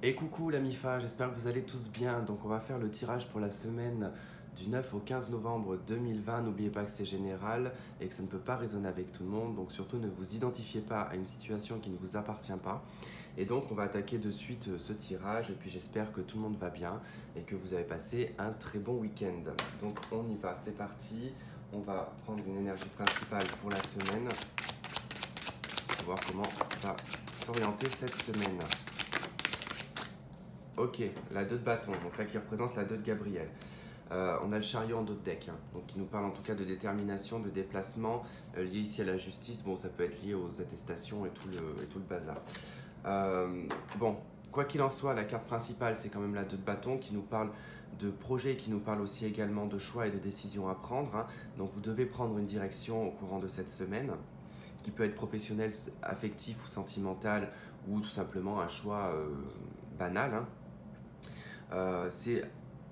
Et coucou la MIFA, j'espère que vous allez tous bien. Donc on va faire le tirage pour la semaine du 9 au 15 novembre 2020. N'oubliez pas que c'est général et que ça ne peut pas résonner avec tout le monde. Donc surtout ne vous identifiez pas à une situation qui ne vous appartient pas. Et donc on va attaquer de suite ce tirage. Et puis j'espère que tout le monde va bien et que vous avez passé un très bon week-end. Donc on y va, c'est parti. On va prendre une énergie principale pour la semaine. On va voir comment va s'orienter cette semaine. Ok, la 2 de bâton, donc là qui représente la 2 de Gabriel. On a le chariot en dos de deck, hein, donc qui nous parle en tout cas de détermination, de déplacement, lié ici à la justice. Bon, ça peut être lié aux attestations et tout le bazar. Bon, quoi qu'il en soit, la carte principale, c'est quand même la 2 de bâton qui nous parle de projet, qui nous parle aussi également de choix et de décisions à prendre. Hein. Donc vous devez prendre une direction au courant de cette semaine, qui peut être professionnel, affectif ou sentimental, ou tout simplement un choix banal. Hein.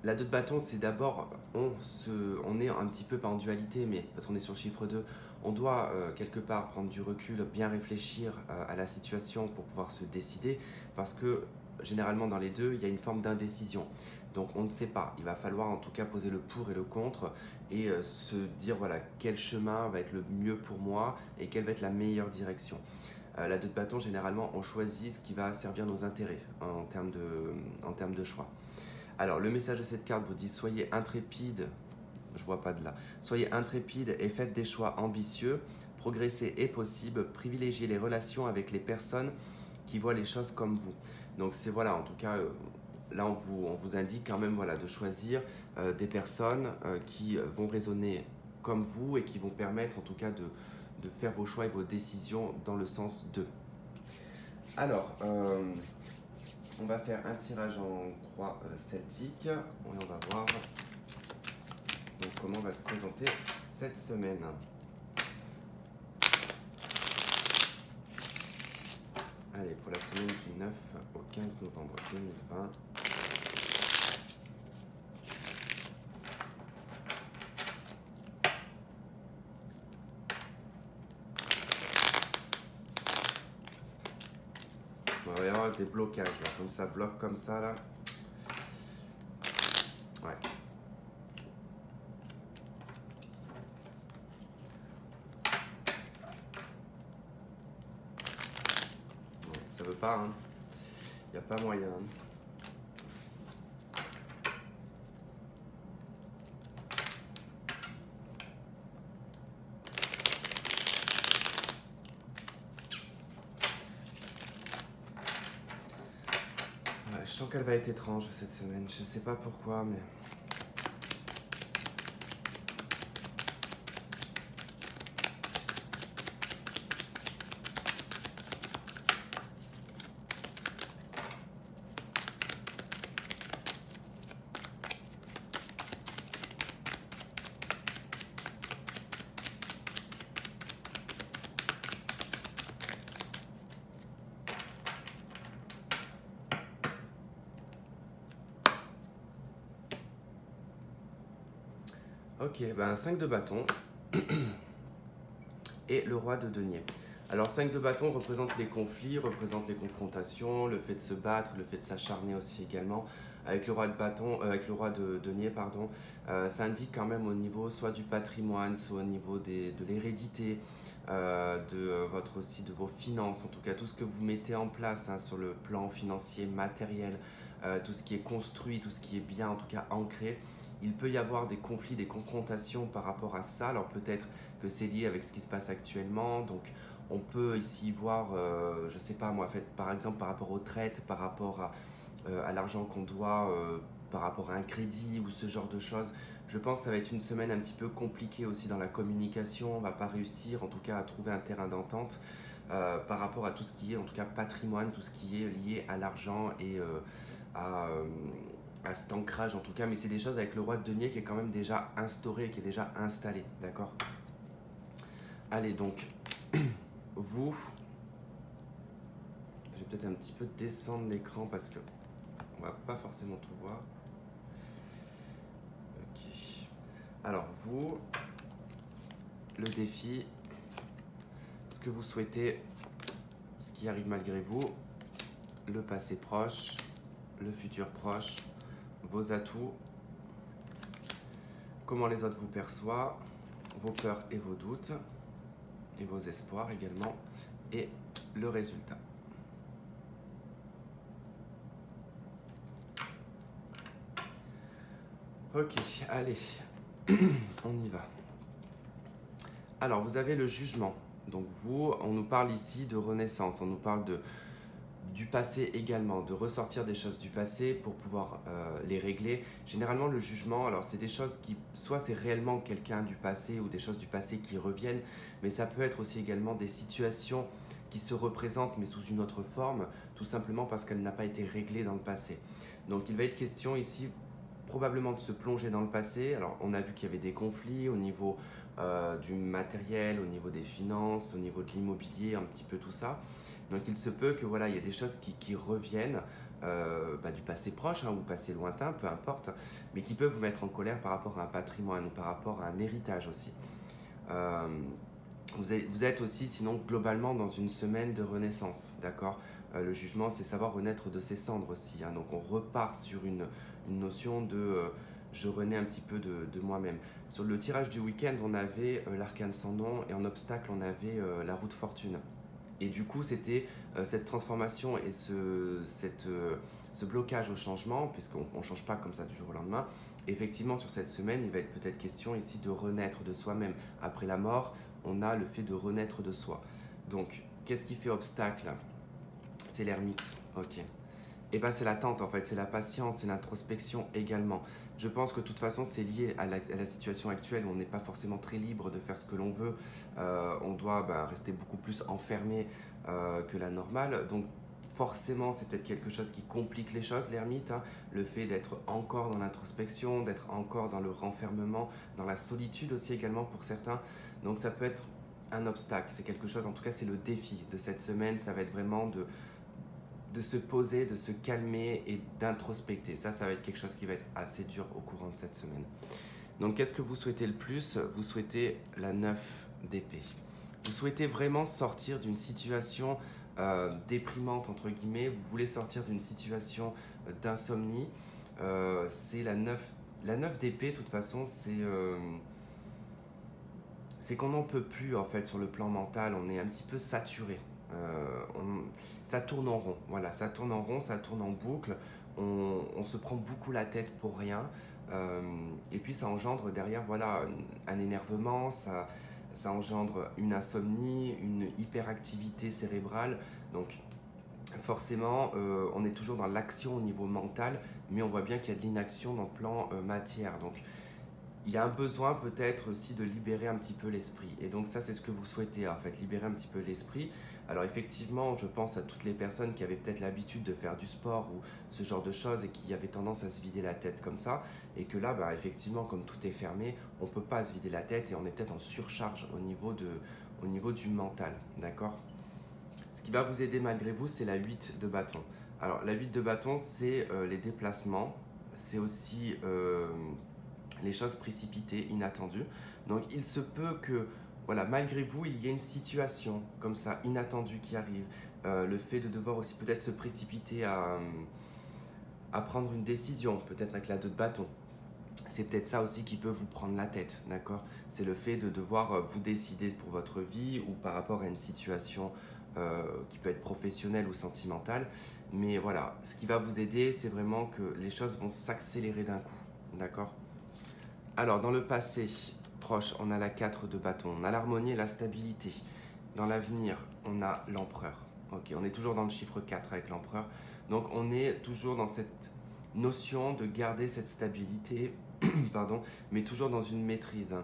La 2 de bâton, c'est d'abord, on est un petit peu pas en dualité, mais parce qu'on est sur le chiffre 2, on doit quelque part prendre du recul, bien réfléchir à la situation pour pouvoir se décider, parce que généralement dans les deux, il y a une forme d'indécision. Donc on ne sait pas, il va falloir en tout cas poser le pour et le contre et se dire voilà quel chemin va être le mieux pour moi et quelle va être la meilleure direction. La 2 de bâton, généralement, on choisit ce qui va servir nos intérêts en termes de choix. Alors, le message de cette carte vous dit soyez intrépide, je vois pas de là, soyez intrépide et faites des choix ambitieux, progresser est possible, privilégiez les relations avec les personnes qui voient les choses comme vous. Donc, c'est voilà, en tout cas, là, on vous indique quand même voilà, de choisir des personnes qui vont raisonner comme vous et qui vont permettre en tout cas de faire vos choix et vos décisions dans le sens de. Alors, on va faire un tirage en croix celtique et on va voir donc, comment va se présenter cette semaine. Allez, pour la semaine du 9 au 15 novembre 2020. Il va y avoir des blocages là, comme ça bloque comme ça là. Ouais. Ça veut pas, hein. Il n'y a pas moyen. Je sens qu'elle va être étrange cette semaine. Je sais pas pourquoi, mais. Ok, ben 5 de bâton et le roi de denier. Alors 5 de bâton représente les conflits, représente les confrontations, le fait de se battre, le fait de s'acharner aussi également. Avec le roi de bâton, avec le roi de denier, pardon, ça indique quand même au niveau soit du patrimoine, soit au niveau de l'hérédité, aussi de vos finances, en tout cas tout ce que vous mettez en place hein, sur le plan financier, matériel, tout ce qui est construit, tout ce qui est bien en tout cas ancré. Il peut y avoir des conflits, des confrontations par rapport à ça. Alors peut-être que c'est lié avec ce qui se passe actuellement. Donc on peut ici voir, je ne sais pas moi, par exemple par rapport aux traites, par rapport à l'argent qu'on doit, par rapport à un crédit ou ce genre de choses. Je pense que ça va être une semaine un petit peu compliquée aussi dans la communication. On ne va pas réussir en tout cas à trouver un terrain d'entente par rapport à tout ce qui est en tout cas patrimoine, tout ce qui est lié à l'argent et à cet ancrage en tout cas, mais c'est des choses avec le roi de denier qui est quand même déjà instauré, qui est déjà installé, d'accord? Allez donc, vous, je vais peut-être un petit peu descendre l'écran parce que on va pas forcément tout voir. Ok. Alors vous, le défi, ce que vous souhaitez, ce qui arrive malgré vous, le passé proche le futur proche, vos atouts, comment les autres vous perçoivent, vos peurs et vos doutes, et vos espoirs également, et le résultat. Ok, allez, on y va. Alors, vous avez le jugement. Donc vous, on nous parle ici de renaissance, on nous parle du passé également, de ressortir des choses du passé pour pouvoir les régler. Généralement, le jugement, alors c'est des choses qui, soit c'est réellement quelqu'un du passé ou des choses du passé qui reviennent, mais ça peut être aussi également des situations qui se représentent mais sous une autre forme, tout simplement parce qu'elle n'a pas été réglée dans le passé. Donc il va être question ici probablement de se plonger dans le passé. Alors on a vu qu'il y avait des conflits au niveau du matériel, au niveau des finances, au niveau de l'immobilier, un petit peu tout ça. Donc il se peut que voilà, il y ait des choses qui reviennent du passé proche ou passé lointain, peu importe, mais qui peuvent vous mettre en colère par rapport à un patrimoine ou par rapport à un héritage aussi. Vous êtes aussi sinon globalement dans une semaine de renaissance, d'accord. Le jugement, c'est savoir renaître de ses cendres aussi, hein. Donc on repart sur une notion de je renais un petit peu de moi-même. Sur le tirage du week-end, on avait l'arcane sans nom et en obstacle, on avait la roue de fortune. Et du coup, c'était cette transformation et ce blocage au changement, puisqu'on ne change pas comme ça du jour au lendemain. Effectivement, sur cette semaine, il va être peut-être question ici de renaître de soi-même. Après la mort, on a le fait de renaître de soi. Donc, qu'est-ce qui fait obstacle? C'est l'ermite, ok. Et bien c'est l'attente en fait, c'est la patience, c'est l'introspection également. Je pense que de toute façon c'est lié à la situation actuelle où on n'est pas forcément très libre de faire ce que l'on veut. On doit rester beaucoup plus enfermé que la normale. Donc forcément c'est peut-être quelque chose qui complique les choses, l'ermite, hein. Le fait d'être encore dans l'introspection, d'être encore dans le renfermement, dans la solitude aussi également pour certains. Donc ça peut être un obstacle, c'est quelque chose, en tout cas c'est le défi de cette semaine, ça va être vraiment de se poser, de se calmer et d'introspecter. Ça va être quelque chose qui va être assez dur au courant de cette semaine. Donc, qu'est-ce que vous souhaitez le plus? Vous souhaitez la 9 d'épée. Vous souhaitez vraiment sortir d'une situation déprimante, entre guillemets. Vous voulez sortir d'une situation d'insomnie. C'est la 9. La 9 d'épée, de toute façon, c'est qu'on n'en peut plus, en fait, sur le plan mental. On est un petit peu saturé. Ça tourne en rond, voilà, ça tourne en rond, ça tourne en boucle, on se prend beaucoup la tête pour rien, et puis ça engendre derrière voilà, un énervement, ça engendre une insomnie, une hyperactivité cérébrale, donc forcément on est toujours dans l'action au niveau mental, mais on voit bien qu'il y a de l'inaction dans le plan matière, donc il y a un besoin peut-être aussi de libérer un petit peu l'esprit. Et donc ça, c'est ce que vous souhaitez en fait, libérer un petit peu l'esprit. Alors effectivement, je pense à toutes les personnes qui avaient peut-être l'habitude de faire du sport ou ce genre de choses et qui avaient tendance à se vider la tête comme ça. Et que là, effectivement, comme tout est fermé, on ne peut pas se vider la tête et on est peut-être en surcharge au niveau du mental, d'accord? Ce qui va vous aider malgré vous, c'est la 8 de bâton. Alors la 8 de bâton, c'est les déplacements, c'est aussi les choses précipitées, inattendues. Donc il se peut que, voilà, malgré vous, il y ait une situation comme ça, inattendue qui arrive. Le fait de devoir aussi peut-être se précipiter à prendre une décision, peut-être avec la 2 de bâton. C'est peut-être ça aussi qui peut vous prendre la tête, d'accord? C'est le fait de devoir vous décider pour votre vie ou par rapport à une situation qui peut être professionnelle ou sentimentale. Mais voilà, ce qui va vous aider, c'est vraiment que les choses vont s'accélérer d'un coup, d'accord? Alors, dans le passé proche, on a la 4 de bâton, on a l'harmonie et la stabilité. Dans l'avenir, on a l'empereur. Ok, on est toujours dans le chiffre 4 avec l'empereur. Donc, on est toujours dans cette notion de garder cette stabilité, pardon, mais toujours dans une maîtrise.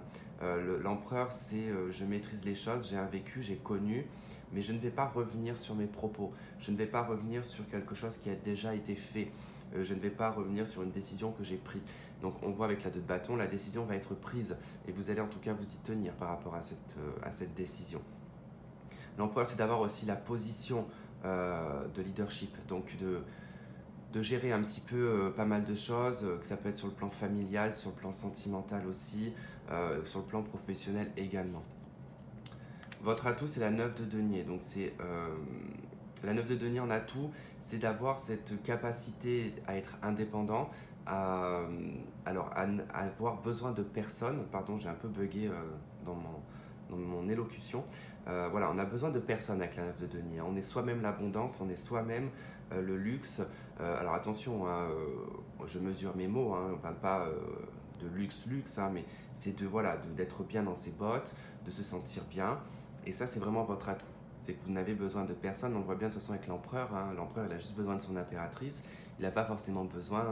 L'empereur, c'est je maîtrise les choses, j'ai un vécu, j'ai connu, mais je ne vais pas revenir sur mes propos. Je ne vais pas revenir sur quelque chose qui a déjà été fait. Je ne vais pas revenir sur une décision que j'ai prise. Donc on voit avec la 2 de bâton, la décision va être prise et vous allez en tout cas vous y tenir par rapport à cette décision. L'empereur, c'est d'avoir aussi la position de leadership, donc de gérer un petit peu pas mal de choses, que ça peut être sur le plan familial, sur le plan sentimental aussi, sur le plan professionnel également. Votre atout, c'est la 9 de denier, donc c'est La 9 de denier en atout, c'est d'avoir cette capacité à être indépendant, à, à avoir besoin de personne. Pardon, j'ai un peu bugué dans mon élocution. Voilà, on a besoin de personne avec la 9 de denier. On est soi-même l'abondance, on est soi-même le luxe. Alors attention, hein, je mesure mes mots, hein, on ne parle pas de luxe, hein, mais c'est de, voilà, d'être bien dans ses bottes, de se sentir bien. Et ça, c'est vraiment votre atout. C'est que vous n'avez besoin de personne. On le voit bien de toute façon avec l'empereur. Hein. L'empereur, il a juste besoin de son impératrice. Il n'a pas forcément besoin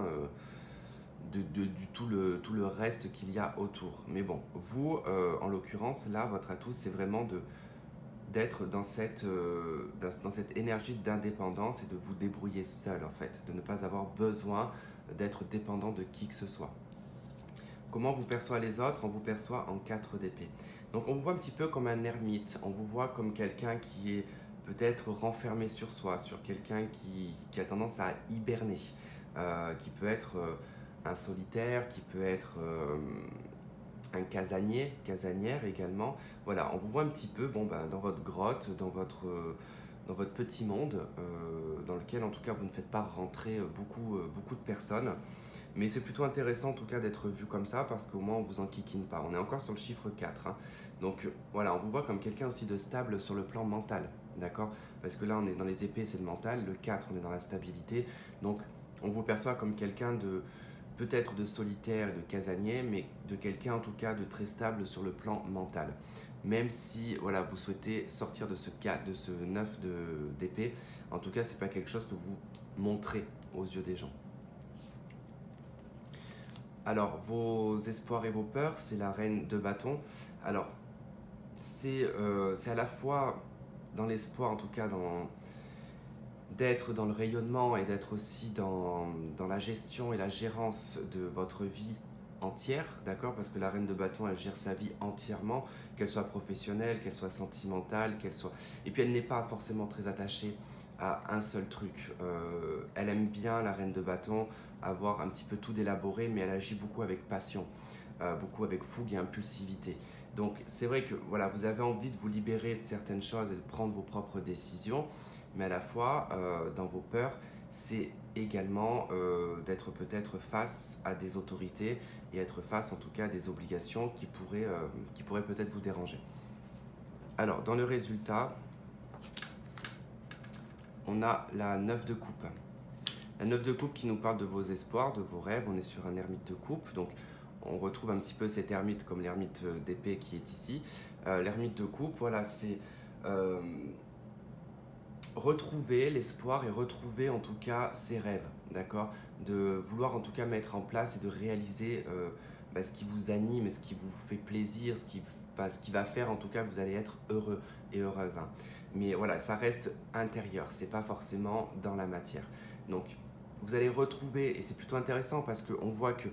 du tout le reste qu'il y a autour. Mais bon, vous, en l'occurrence, là, votre atout, c'est vraiment d'être dans dans cette énergie d'indépendance et de vous débrouiller seul, en fait. De ne pas avoir besoin d'être dépendant de qui que ce soit. Comment on vous perçoit les autres? On vous perçoit en 4 d'épée. Donc on vous voit un petit peu comme un ermite, on vous voit comme quelqu'un qui est peut-être renfermé sur soi, sur quelqu'un qui a tendance à hiberner, qui peut être un solitaire, qui peut être un casanier, casanière également. Voilà, on vous voit un petit peu bon, ben, dans votre grotte, dans votre petit monde, dans lequel en tout cas vous ne faites pas rentrer beaucoup de personnes. Mais c'est plutôt intéressant en tout cas d'être vu comme ça parce qu'au moins on vous enquiquine pas. On est encore sur le chiffre 4. Hein. Donc voilà, on vous voit comme quelqu'un aussi de stable sur le plan mental. D'accord? Parce que là on est dans les épées, c'est le mental. Le 4, on est dans la stabilité. Donc on vous perçoit comme quelqu'un de peut-être de solitaire et de casanier, mais de quelqu'un en tout cas de très stable sur le plan mental. Même si voilà, vous souhaitez sortir de ce 9 d'épée, en tout cas c'est pas quelque chose que vous montrez aux yeux des gens. Alors, vos espoirs et vos peurs, c'est la reine de bâton. Alors, c'est à la fois dans l'espoir, en tout cas, d'être dans le rayonnement et d'être aussi dans la gestion et la gérance de votre vie entière, d'accord? Parce que la reine de bâton, elle gère sa vie entièrement, qu'elle soit professionnelle, qu'elle soit sentimentale, qu'elle soit... Et puis, elle n'est pas forcément très attachée à un seul truc. Elle aime bien, la reine de bâton, avoir un petit peu tout d'élaboré, mais elle agit beaucoup avec passion, beaucoup avec fougue et impulsivité. Donc c'est vrai que voilà, vous avez envie de vous libérer de certaines choses et de prendre vos propres décisions, mais à la fois, dans vos peurs, c'est également d'être peut-être face à des autorités et être face en tout cas à des obligations qui pourraient peut-être vous déranger. Alors, dans le résultat, on a la 9 de coupe. La 9 de coupe qui nous parle de vos espoirs, de vos rêves. On est sur un ermite de coupe, donc on retrouve un petit peu cet ermite comme l'ermite d'épée qui est ici. L'ermite de coupe, voilà, c'est retrouver l'espoir et retrouver en tout cas ses rêves, d'accord? De vouloir en tout cas mettre en place et de réaliser ce qui vous anime et ce qui vous fait plaisir, ce qui va faire en tout cas que vous allez être heureux et heureuse. Hein. Mais voilà, ça reste intérieur, c'est pas forcément dans la matière. Donc vous allez retrouver, et c'est plutôt intéressant parce qu'on voit que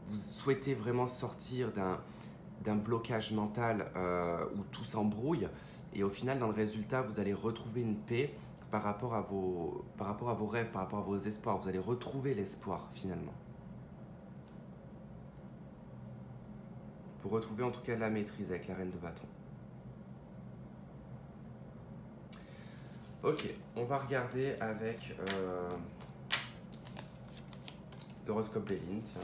vous souhaitez vraiment sortir d'un blocage mental où tout s'embrouille, et au final dans le résultat vous allez retrouver une paix par rapport à vos rêves, par rapport à vos espoirs. Vous allez retrouver l'espoir finalement. Pour retrouver en tout cas la maîtrise avec la reine de bâton. Ok, on va regarder avec l'horoscope Béline, tiens.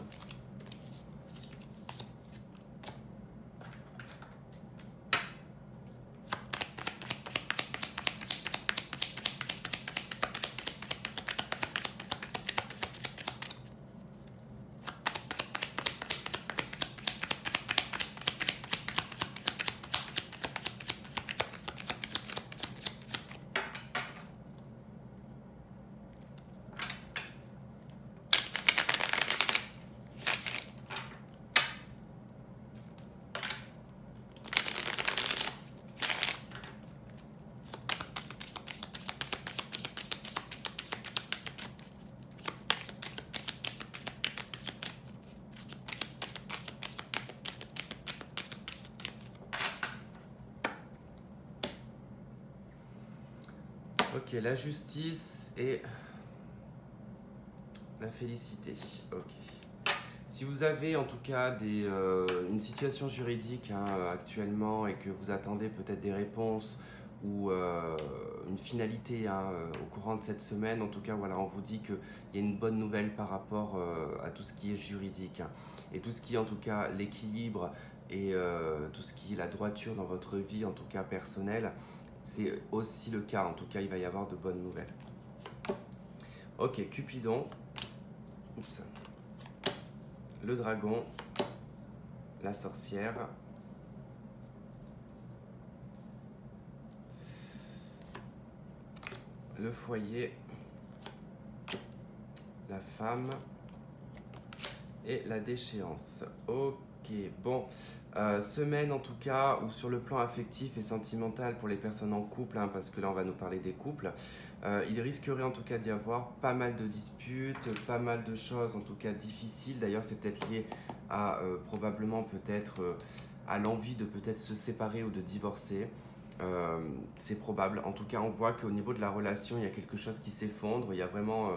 Ok, la justice et la félicité. Ok. Si vous avez en tout cas une situation juridique hein, actuellement et que vous attendez peut-être des réponses ou une finalité hein, au courant de cette semaine. En tout cas, voilà, on vous dit qu'il y a une bonne nouvelle par rapport à tout ce qui est juridique hein, et tout ce qui est en tout cas l'équilibre et tout ce qui est la droiture dans votre vie, en tout cas personnelle. C'est aussi le cas, en tout cas, il va y avoir de bonnes nouvelles. Ok, Cupidon. Oups. Le dragon. La sorcière. Le foyer. La femme. Et la déchéance. Ok, bon. Semaine en tout cas, ou sur le plan affectif et sentimental pour les personnes en couple, hein, parce que là on va nous parler des couples, il risquerait en tout cas d'y avoir pas mal de disputes, pas mal de choses en tout cas difficiles. D'ailleurs c'est peut-être lié à probablement peut-être à l'envie de peut-être se séparer ou de divorcer. C'est probable. En tout cas on voit qu'au niveau de la relation il y a quelque chose qui s'effondre, il y a vraiment...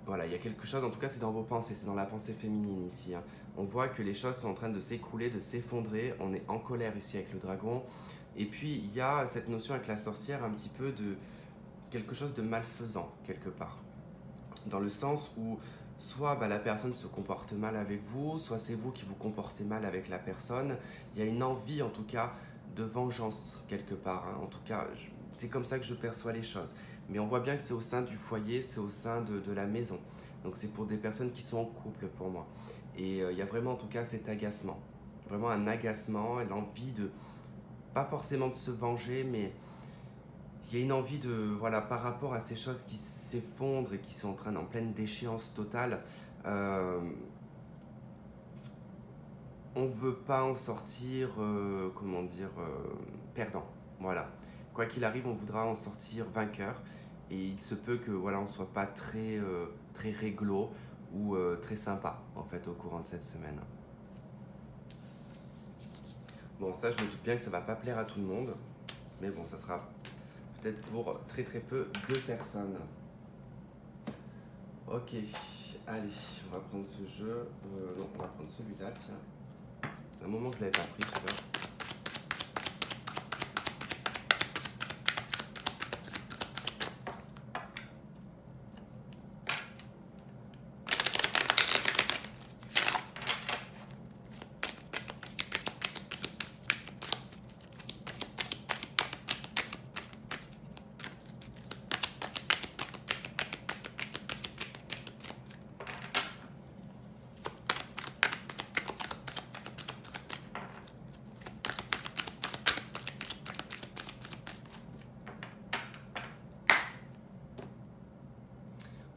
voilà, il y a quelque chose, en tout cas c'est dans vos pensées, c'est dans la pensée féminine ici. Hein. On voit que les choses sont en train de s'écrouler, de s'effondrer, on est en colère ici avec le dragon. Et puis il y a cette notion avec la sorcière un petit peu de quelque chose de malfaisant quelque part. Dans le sens où soit la personne se comporte mal avec vous, soit c'est vous qui vous comportez mal avec la personne. Il y a une envie en tout cas de vengeance quelque part. Hein. En tout cas, c'est comme ça que je perçois les choses. Mais on voit bien que c'est au sein du foyer, c'est au sein de la maison. Donc c'est pour des personnes qui sont en couple pour moi. Et il y a vraiment en tout cas cet agacement. Vraiment un agacement et l'envie de, pas forcément de se venger, mais il y a une envie de, voilà, par rapport à ces choses qui s'effondrent et qui sont en pleine déchéance totale, on ne veut pas en sortir, comment dire, perdant. Voilà. Quoi qu'il arrive, on voudra en sortir vainqueur. Et il se peut que voilà, on ne soit pas très, très réglo ou très sympa en fait au courant de cette semaine. Bon, ça, je me doute bien que ça ne va pas plaire à tout le monde. Mais bon, ça sera peut-être pour très très peu de personnes. Ok, allez, on va prendre ce jeu. Non, on va prendre celui-là, tiens. C'est un moment que je ne l'avais pas pris, celui-là.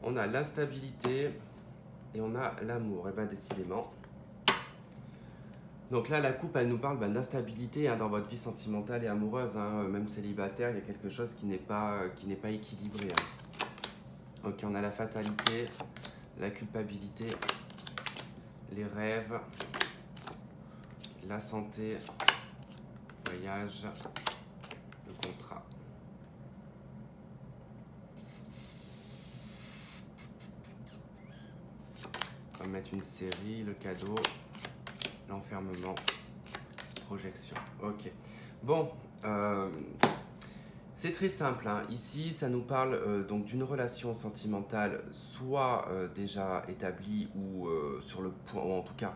On a l'instabilité et on a l'amour. Et bien décidément. Donc là, la coupe, elle nous parle d'instabilité hein, dans votre vie sentimentale et amoureuse. Hein, même célibataire, il y a quelque chose qui n'est pas équilibré. Hein. Ok, on a la fatalité, la culpabilité, les rêves, la santé, voyage, le contrat. On va mettre une série, le cadeau, l'enfermement, projection. Ok. Bon, c'est très simple. Hein. Ici, ça nous parle donc d'une relation sentimentale, soit déjà établie ou sur le point, ou en tout cas,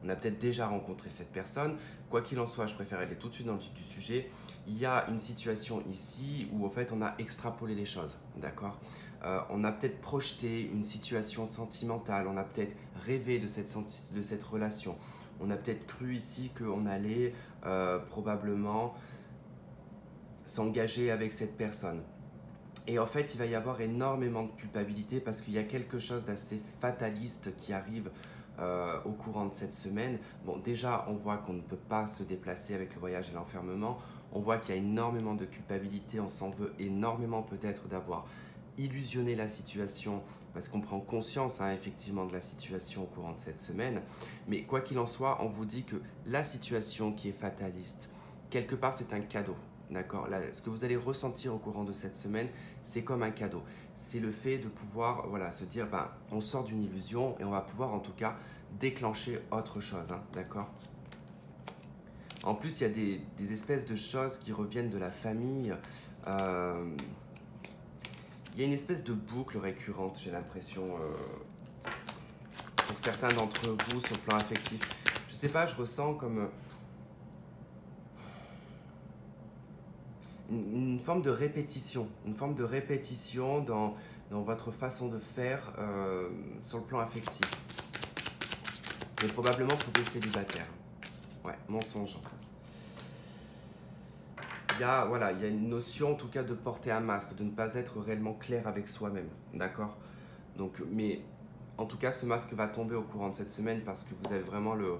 on a peut-être déjà rencontré cette personne. Quoi qu'il en soit, je préfère aller tout de suite dans le vif du sujet. Il y a une situation ici où en fait on a extrapolé les choses, d'accord ? On a peut-être projeté une situation sentimentale, on a peut-être rêvé de cette relation. On a peut-être cru ici qu'on allait probablement s'engager avec cette personne. Et en fait, il va y avoir énormément de culpabilité parce qu'il y a quelque chose d'assez fataliste qui arrive au courant de cette semaine. Bon, déjà, on voit qu'on ne peut pas se déplacer avec le voyage et l'enfermement. On voit qu'il y a énormément de culpabilité. On s'en veut énormément peut-être d'avoir illusionné la situation parce qu'on prend conscience hein, effectivement de la situation au courant de cette semaine. Mais quoi qu'il en soit, on vous dit que la situation qui est fataliste, quelque part, c'est un cadeau. D'accord. Ce que vous allez ressentir au courant de cette semaine, c'est comme un cadeau. C'est le fait de pouvoir voilà, se dire, on sort d'une illusion et on va pouvoir en tout cas déclencher autre chose. Hein, d'accord. En plus, il y a des espèces de choses qui reviennent de la famille. Il y a une espèce de boucle récurrente, j'ai l'impression, pour certains d'entre vous sur le plan affectif. Je sais pas, je ressens comme une forme de répétition, dans votre façon de faire sur le plan affectif. Mais probablement pour des célibataires. Ouais, mensonge. Voilà, il y a une notion en tout cas de porter un masque, de ne pas être réellement clair avec soi-même, d'accord? Donc, mais en tout cas, ce masque va tomber au courant de cette semaine parce que vous avez vraiment le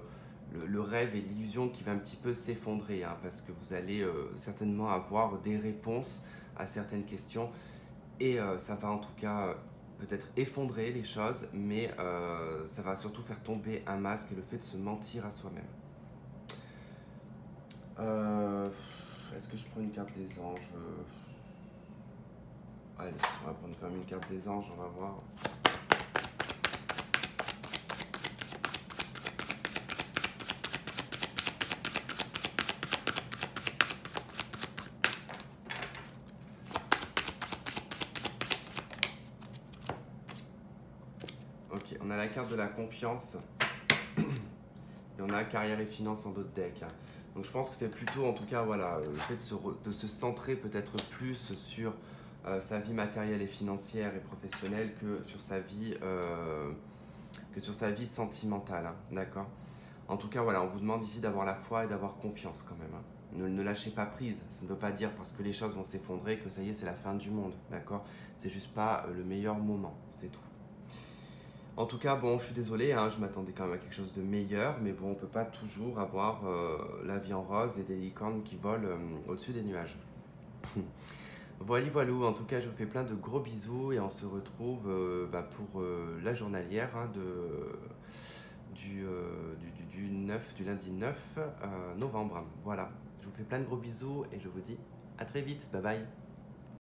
rêve et l'illusion qui va un petit peu s'effondrer, hein, parce que vous allez certainement avoir des réponses à certaines questions et ça va en tout cas peut-être effondrer les choses, mais ça va surtout faire tomber un masque et le fait de se mentir à soi-même. Est-ce que je prends une carte des anges? Allez, on va prendre quand même une carte des anges, on va voir. Ok, on a la carte de la confiance et on a carrière et finance en d'autres decks. Donc je pense que c'est plutôt, en tout cas, voilà, le fait de se centrer peut-être plus sur sa vie matérielle et financière et professionnelle que sur sa vie sentimentale, hein, d'accord? En tout cas, voilà, on vous demande ici d'avoir la foi et d'avoir confiance quand même, hein. Ne lâchez pas prise, ça ne veut pas dire parce que les choses vont s'effondrer que ça y est, c'est la fin du monde, d'accord? C'est juste pas le meilleur moment, c'est tout. En tout cas, bon, je suis désolé, hein, je m'attendais quand même à quelque chose de meilleur, mais bon, on peut pas toujours avoir la vie en rose et des licornes qui volent au-dessus des nuages. Voilà, voilà, en tout cas, je vous fais plein de gros bisous et on se retrouve pour la journalière, hein, du lundi 9 novembre. Voilà, je vous fais plein de gros bisous et je vous dis à très vite, bye bye.